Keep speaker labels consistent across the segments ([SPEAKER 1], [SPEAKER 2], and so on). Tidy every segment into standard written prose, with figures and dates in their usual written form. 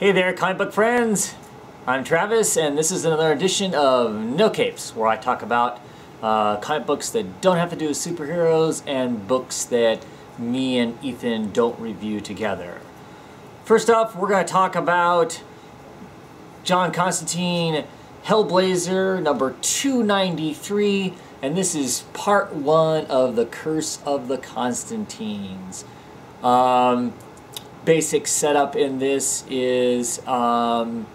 [SPEAKER 1] Hey there, comic book friends! I'm Travis, and this is another edition of No Capes, where I talk about comic books that don't have to do with superheroes and books that me and Ethan don't review together. First off, we're going to talk about John Constantine, Hellblazer, number 293, and this is part 1 of The Curse of the Constantines. Basic setup in this is in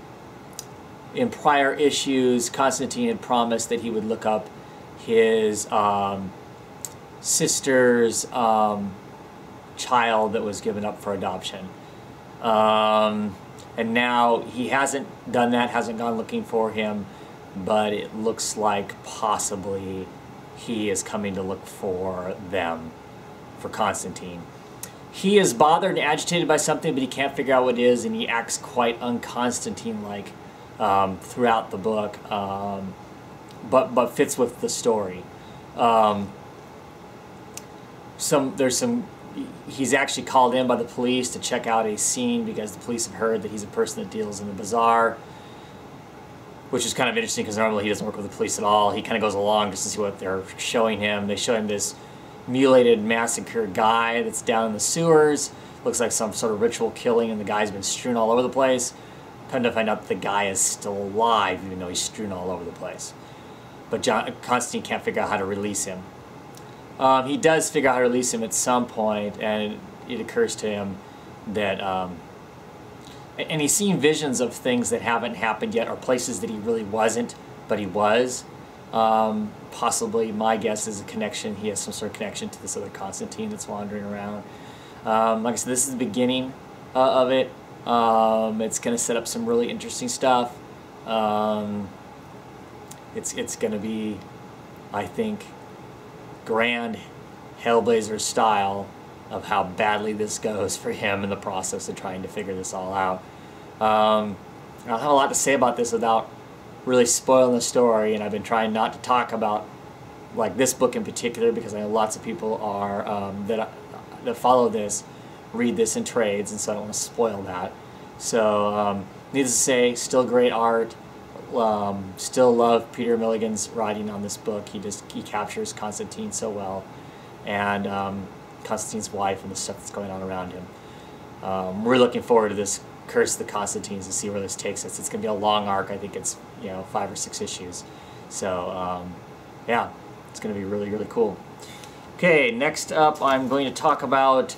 [SPEAKER 1] prior issues, Constantine had promised that he would look up his sister's child that was given up for adoption. And now he hasn't done that, hasn't gone looking for him, but it looks like possibly he is coming to look for them, for Constantine. He is bothered and agitated by something, but he can't figure out what it is, and he acts quite un-Constantine-like throughout the book, but fits with the story. He's actually called in by the police to check out a scene because the police have heard that he's a person that deals in the bazaar, which is kind of interesting because normally he doesn't work with the police at all. He kind of goes along just to see what they're showing him. They show him this mutilated, massacred guy that's down in the sewers. Looks like some sort of ritual killing, and the guy's been strewn all over the place. Come to find out that the guy is still alive, even though he's strewn all over the place. But Constantine can't figure out how to release him. He does figure out how to release him at some point, and it occurs to him that... and he's seen visions of things that haven't happened yet, or places that he really wasn't, but he was. Possibly, my guess is a connection. He has some sort of connection to this other Constantine that's wandering around. Like I said, this is the beginning of it. It's going to set up some really interesting stuff. It's going to be, I think, grand Hellblazer style of how badly this goes for him in the process of trying to figure this all out. I don't have a lot to say about this without really spoiling the story, and I've been trying not to talk about like this book in particular because I know lots of people are that follow this read this in trades, and so I don't want to spoil that. So needless to say, still great art. Still love Peter Milligan's writing on this book. He captures Constantine so well, and Constantine's wife and the stuff that's going on around him. We're looking forward to this Curse of the Constantines to see where this takes us. It's going to be a long arc. I think it's 5 or 6 issues. So yeah, it's going to be really, really cool. Okay, next up I'm going to talk about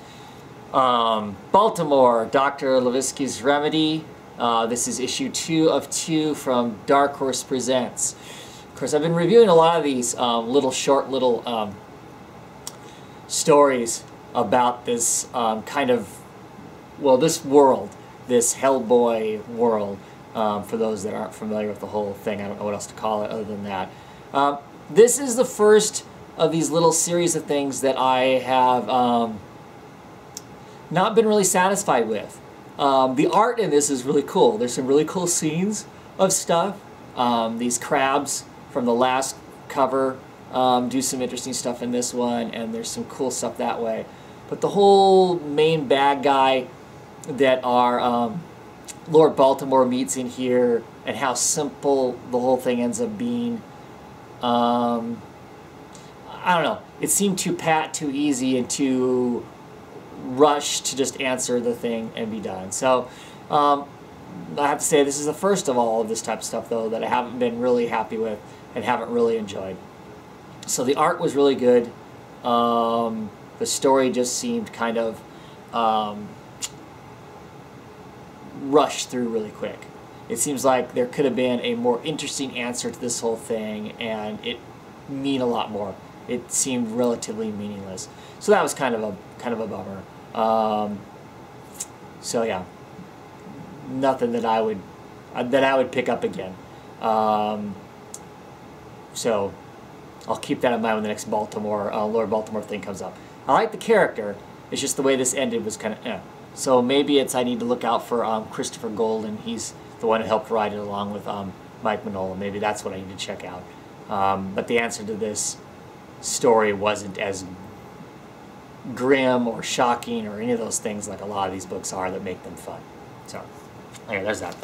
[SPEAKER 1] Baltimore, DrLeviticus Remedy. This is issue 2 of 2 from Dark Horse Presents. Of course, I've been reviewing a lot of these short little stories about this kind of, well, this world, this Hellboy world, for those that aren't familiar with the whole thing. I don't know what else to call it other than that. This is the first of these little series of things that I have not been really satisfied with. The art in this is really cool. There's some really cool scenes of stuff. These crabs from the last cover do some interesting stuff in this one, and there's some cool stuff that way. But the whole main bad guy that our Lord Baltimore meets in here, and how simple the whole thing ends up being, I don't know. It seemed too pat, too easy, and too rushed to just answer the thing and be done. So I have to say this is the first of all of this type of stuff, though, that I haven't been really happy with and haven't really enjoyed. So the art was really good. The story just seemed kind of rushed through really quick. It seems like there could have been a more interesting answer to this whole thing, and it mean a lot more. It seemed relatively meaningless. So that was kind of a bummer. So yeah, nothing that I would pick up again. So I'll keep that in mind when the next Lord Baltimore thing comes up. I like the character. It's just the way this ended was kind of eh. So maybe I need to look out for Christopher Golden. He's the one who helped write it along with Mike Mignola. Maybe that's what I need to check out. But the answer to this story wasn't as grim or shocking or any of those things like a lot of these books are that make them fun. So Okay, there's that.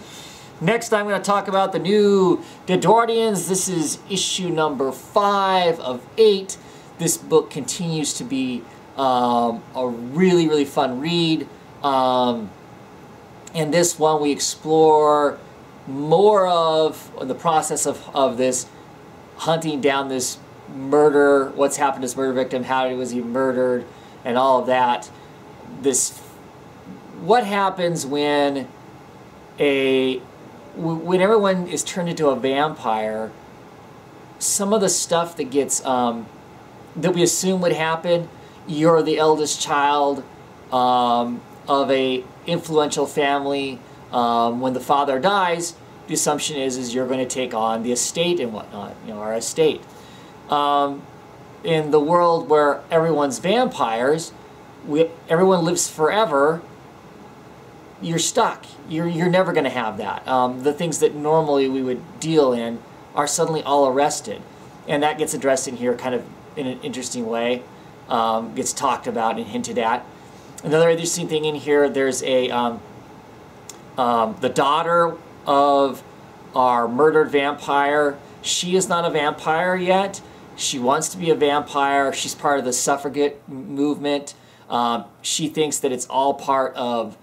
[SPEAKER 1] Next, I'm going to talk about the new Deadwardians. This is issue number 5 of 8. This book continues to be a really, really fun read. In this one, we explore more of the process of this hunting down this murder, what's happened to this murder victim, how was he murdered, and all of that. What happens when everyone is turned into a vampire? Some of the stuff that gets that we assume would happen. You're the eldest child of a influential family. When the father dies, the assumption is you're going to take on the estate and whatnot, our estate. In the world where everyone's vampires, everyone lives forever, you're stuck. You're never going to have that. The things that normally we would deal in are suddenly all arrested. And that gets addressed in here kind of in an interesting way. Gets talked about and hinted at. Another interesting thing in here, there's the daughter of our murdered vampire. She is not a vampire yet. She wants to be a vampire. She's part of the suffragette movement. She thinks that it's all part of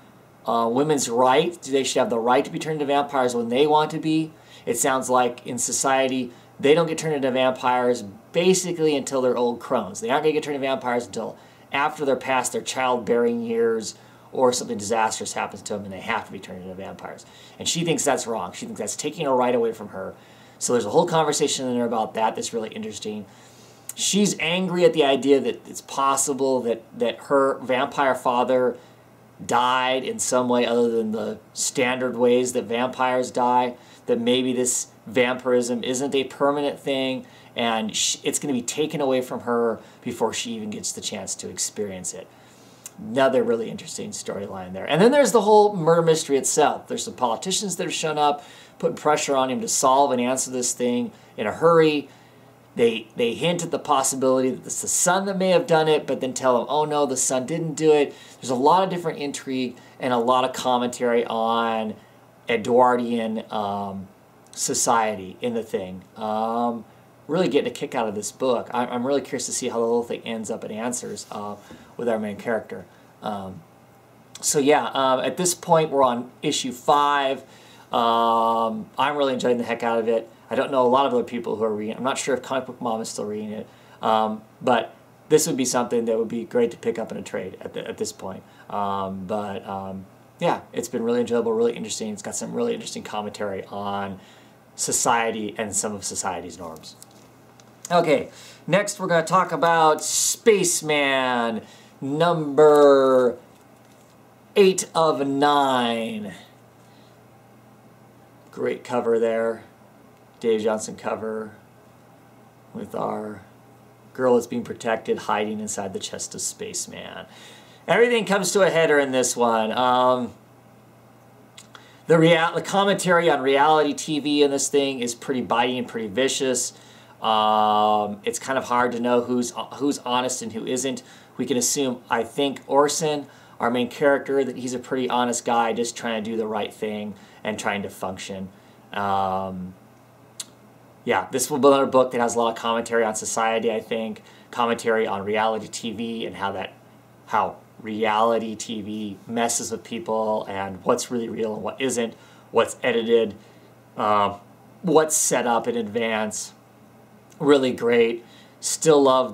[SPEAKER 1] women's right. They should have the right to be turned into vampires when they want to be. It sounds like in society, they don't get turned into vampires basically until they're old crones. They aren't going to get turned into vampires until after they're past their childbearing years or something disastrous happens to them and they have to be turned into vampires. And she thinks that's wrong. She thinks that's taking a right away from her. So there's a whole conversation in there about that that's really interesting. She's angry at the idea that it's possible that her vampire father died in some way other than the standard ways that vampires die, that maybe this vampirism isn't a permanent thing and it's going to be taken away from her before she even gets the chance to experience it. Another really interesting storyline there. And then there's the whole murder mystery itself. There's some politicians that have shown up, putting pressure on him to solve and answer this thing in a hurry. They hint at the possibility that it's the son that may have done it, but then tell him, oh no, the son didn't do it. There's a lot of different intrigue and a lot of commentary on Edwardian society in the thing. Really getting a kick out of this book. I'm really curious to see how the whole thing ends up and answers with our main character. So yeah, at this point we're on issue 5. I'm really enjoying the heck out of it. I don't know a lot of other people who are reading it. I'm not sure if Comic Book Mom is still reading it. But this would be something that would be great to pick up in a trade at this point. Yeah, it's been really enjoyable, really interesting. It's got some really interesting commentary on society and some of society's norms. Okay, next we're going to talk about Spaceman, number 8 of 9. Great cover there. Dave Johnson cover with our girl that's being protected hiding inside the chest of Spaceman. Everything comes to a header in this one. The commentary on reality TV in this thing is pretty biting and pretty vicious. It's kind of hard to know who's honest and who isn't. We can assume, I think, Orson, our main character, that he's a pretty honest guy just trying to do the right thing and trying to function. Yeah, this will be another book that has a lot of commentary on society, I think. Commentary on reality TV and how reality TV messes with people and what's really real and what isn't, what's edited, what's set up in advance. Really great. Still love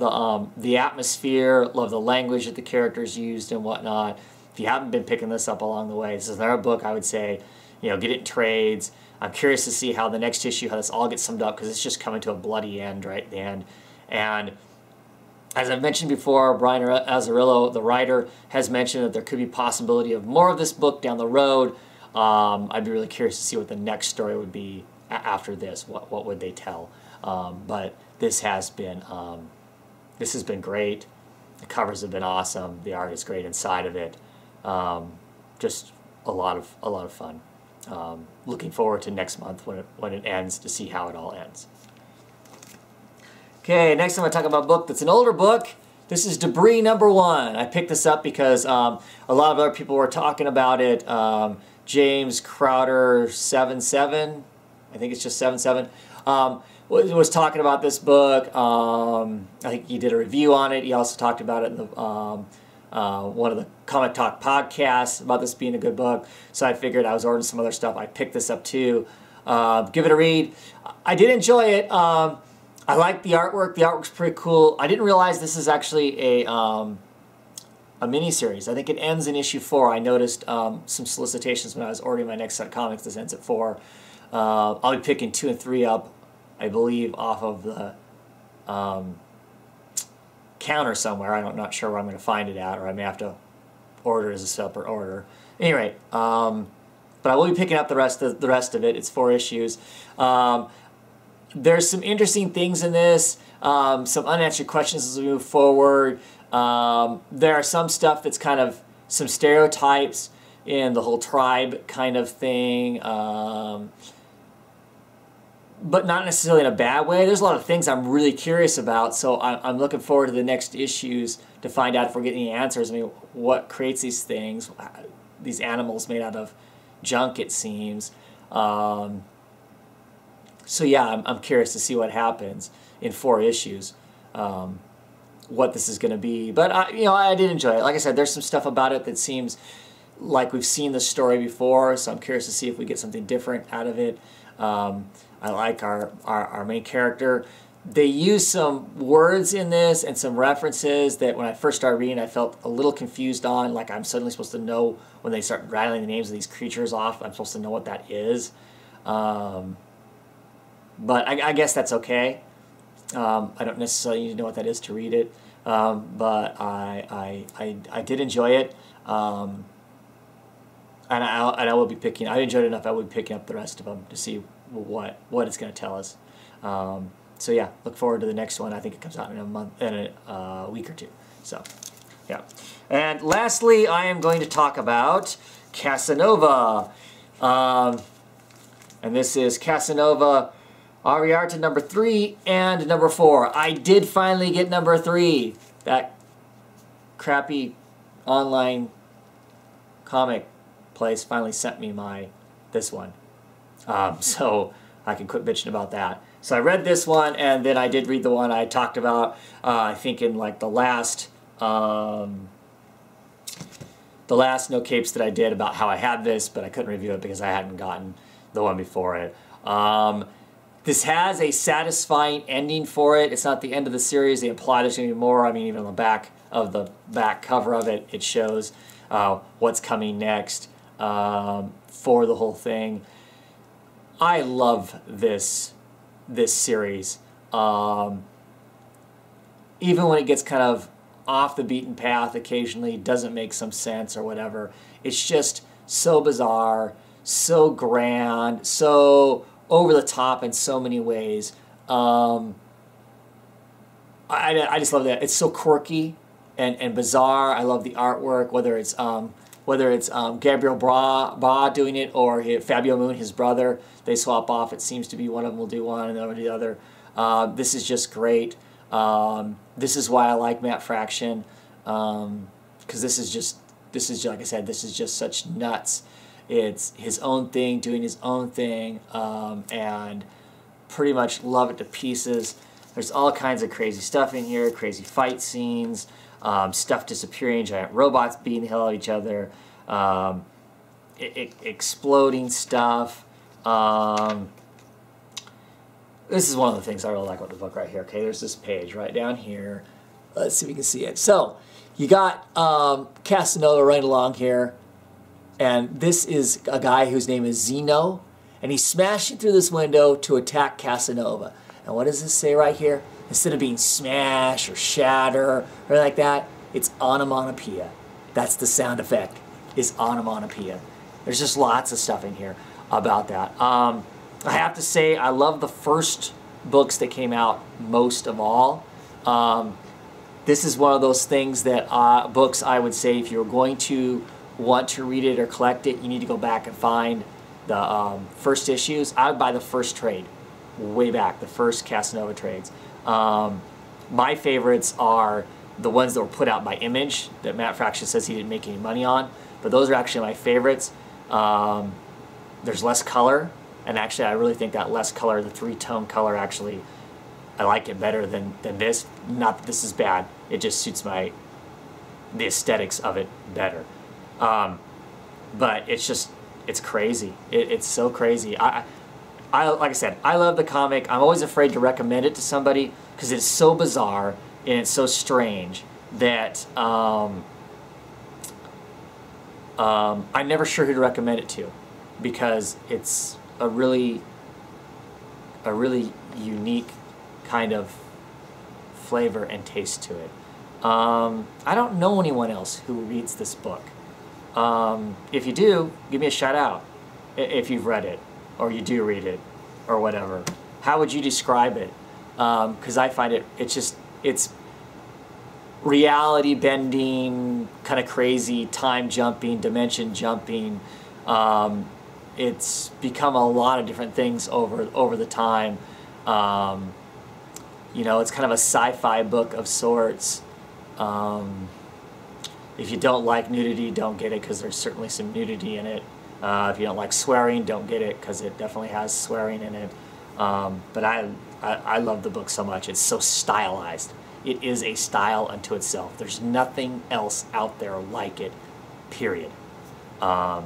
[SPEAKER 1] the atmosphere, love the language that the characters used and whatnot. If you haven't been picking this up along the way, this is another book I would say, get it in trades. I'm curious to see how the next issue, how this all gets summed up, because it's just coming to a bloody end right at the end. And as I've mentioned before, Brian Azzarello, the writer, has mentioned that there could be possibility of more of this book down the road. I'd be really curious to see what the next story would be after this. What would they tell? But this has been great. The covers have been awesome. The art is great inside of it. Just a lot of fun. Looking forward to next month when it ends to see how it all ends. Okay, next I'm going to talk about a book that's an older book. This is Debris #1. I picked this up because a lot of other people were talking about it. James Crowder 77, I think it's just 77, was talking about this book. I think he did a review on it. He also talked about it in the, one of the Comic Talk podcasts about this being a good book. So I figured I was ordering some other stuff. I picked this up too. Give it a read. I did enjoy it. I like the artwork. The artwork's pretty cool. I didn't realize this is actually a mini-series. I think it ends in issue 4. I noticed some solicitations when I was ordering my next set of comics. This ends at 4. I'll be picking 2 and 3 up, I believe, off of the counter somewhere. I'm not sure where I'm going to find it at, or I may have to order it as a separate order. Anyway, but I will be picking up the rest of it. It's 4 issues. There's some interesting things in this, some unanswered questions as we move forward. There are some stuff that's kind of some stereotypes in the whole tribe kind of thing, but not necessarily in a bad way. There's a lot of things I'm really curious about, so I'm looking forward to the next issues to find out if we're getting any answers. I mean, what creates these things, these animals made out of junk, it seems. So yeah, I'm curious to see what happens in 4 issues, what this is going to be. But I did enjoy it. Like I said, there's some stuff about it that seems like we've seen the story before, so I'm curious to see if we get something different out of it. I like our main character. They use some words in this and some references that when I first started reading, I felt a little confused on. Like I'm suddenly supposed to know when they start rattling the names of these creatures off. I'm supposed to know what that is. But I guess that's okay. I don't necessarily need to know what that is to read it. But I did enjoy it. And I will be picking. I enjoyed it enough. I will be picking up the rest of them to see what it's going to tell us. So yeah, look forward to the next one. I think it comes out in a week or 2. So yeah. And lastly, I am going to talk about Casanova. And this is Casanova Avaritia number 3 and number 4. I did finally get number 3. That crappy online comic place finally sent me this one. So I can quit bitching about that. So I read this one, and then I did read the one I talked about, I think in like the last No Capes that I did about how I had this, but I couldn't review it because I hadn't gotten the one before it. This has a satisfying ending for it. It's not the end of the series. They imply there's going to be more. I mean, even on the back of the back cover of it, it shows what's coming next for the whole thing. I love this series. Even when it gets kind of off the beaten path occasionally, doesn't make some sense or whatever, it's just so bizarre, so grand, so over the top in so many ways. I just love that. It's so quirky and bizarre. I love the artwork, whether it's Gabriel Ba doing it or Fabio Moon, his brother. They swap off. It seems to be one of them will do one and the other will do the other. This is just great. This is why I like Matt Fraction, because this is like I said, this is just such nuts. It's his own thing, doing his own thing, and pretty much love it to pieces. There's all kinds of crazy stuff in here, crazy fight scenes, stuff disappearing, giant robots beating the hell out of each other, exploding stuff. This is one of the things I really like about the book right here. Okay, there's this page right down here. Let's see if we can see it. So, you got Casanova right along here. And this is a guy whose name is Zeno, and he's smashing through this window to attack Casanova. And what does this say right here? Instead of being smash or shatter or anything like that, it's onomatopoeia. That's the sound effect, is onomatopoeia. There's just lots of stuff in here about that. I have to say, I love the first books that came out most of all. This is one of those things that books I would say if you're going to want to read it or collect it, you need to go back and find the first issues. I would buy the first trade, way back, the first Casanova trades. My favorites are the ones that were put out by Image that Matt Fraction says he didn't make any money on, but those are actually my favorites. There's less color, and actually I really think that less color, the three-tone color, actually I like it better than this. Not that this is bad, it just suits the aesthetics of it better. But it's crazy. It's so crazy. I like I said, I love the comic. I'm always afraid to recommend it to somebody because it's so bizarre and it's so strange that I'm never sure who to recommend it to, because it's a really unique kind of flavor and taste to it. I don't know anyone else who reads this book. If you do, give me a shout out if you've read it, or you do read it, or whatever. How would you describe it? Because I find it's reality bending, kind of crazy, time jumping, dimension jumping. It's become a lot of different things over the time. You know, it's kind of a sci-fi book of sorts. If you don't like nudity, don't get it, because there's certainly some nudity in it. If you don't like swearing, don't get it, because it definitely has swearing in it. But I love the book so much. It's so stylized. It is a style unto itself. There's nothing else out there like it, period. But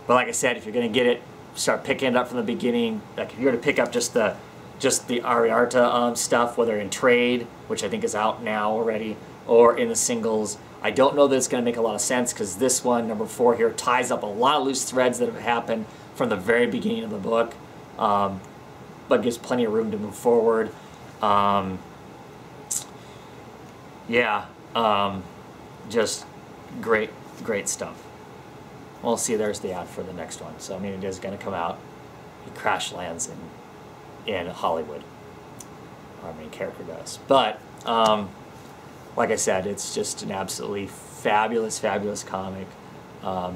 [SPEAKER 1] like I said, if you're going to get it, start picking it up from the beginning. Like if you're going to pick up just the Avaritia stuff, whether in trade, which I think is out now already, or in the singles, I don't know that it's going to make a lot of sense, because this one, number 4 here, ties up a lot of loose threads that have happened from the very beginning of the book, but gives plenty of room to move forward. Just great stuff. Well, see, there's the ad for the next one. So I mean, it is going to come out. He crash lands in Hollywood. Our main character does, but like I said, it's just an absolutely fabulous comic.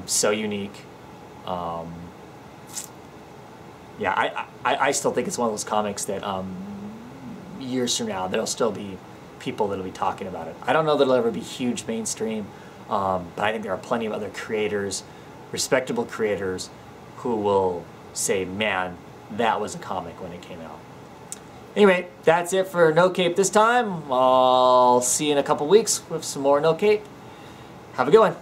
[SPEAKER 1] So unique. I still think it's one of those comics that years from now there'll still be people that'll be talking about it. I don't know that it'll ever be huge mainstream, but I think there are plenty of other creators, respectable creators, who will say, man, that was a comic when it came out. Anyway, that's it for No Cape this time. I'll see you in a couple weeks with some more No Cape. Have a good one.